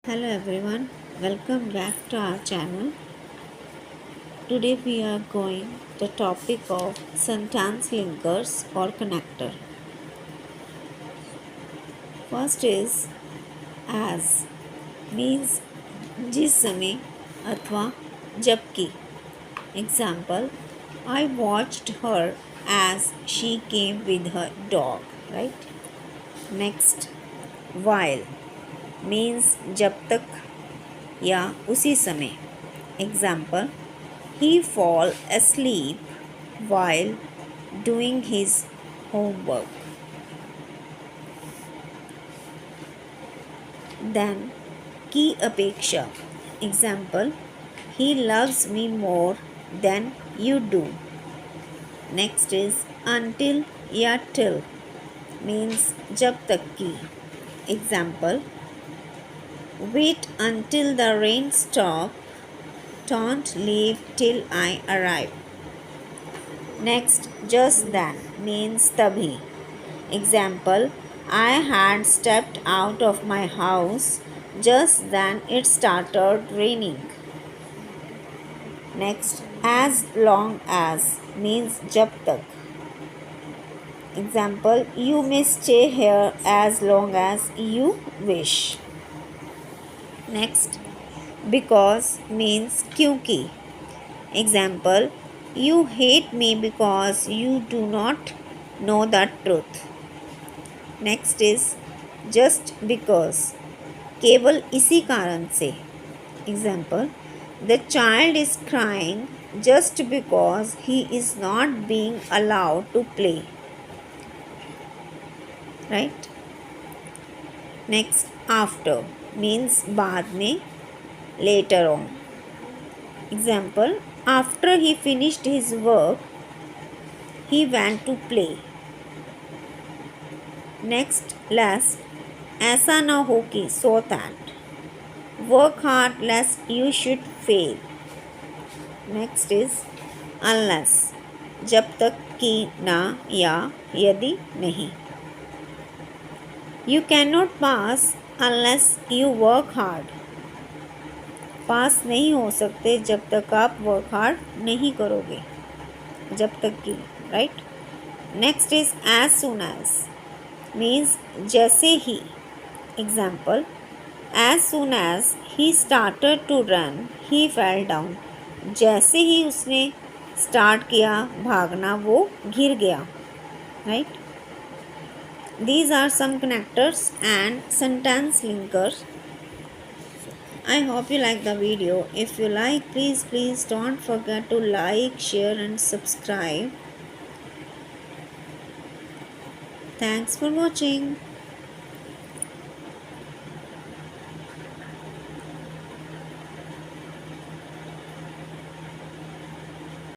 Hello everyone, welcome back to our channel. Today we are going the topic of sentence linkers or connector. First is as means जिस समय अथवा जबकि. Example, I watched her as she came with her dog, right? Next, while means जब तक या उसी समय. Example, he fall asleep while doing his homework. Then की अपेक्षा. Example, he loves me more than you do. Next is until या till means जब तक की. Example, wait until the rain stop. Don't leave till I arrive. Next, just then means तभी. Example, I had stepped out of my house just then it started raining. Next, as long as means जब तक. Example, you may stay here as long as you wish. Next, because means क्योंकि. Example, you hate me because you do not know the truth. Next is just because केवल इसी कारण से. Example, the child is crying just because he is not being allowed to play, right? Next, after means बाद में, later on. Example, after he finished his work he went to play. Next, less ऐसा ना हो कि so that. Work hard lest you should fail. Next is unless जब तक कि ना या यदि नहीं. You cannot pass unless you work hard. पास नहीं हो सकते जब तक आप वर्क हार्ड नहीं करोगे. जब तक कि, right. Next is as soon as means जैसे ही. Example, as soon as he started to run he fell down. जैसे ही उसने स्टार्ट किया भागना वो गिर गया, right. These are some connectors and sentence linkers. I hope you like the video. If you like, please don't forget to like, share and subscribe. Thanks for watching.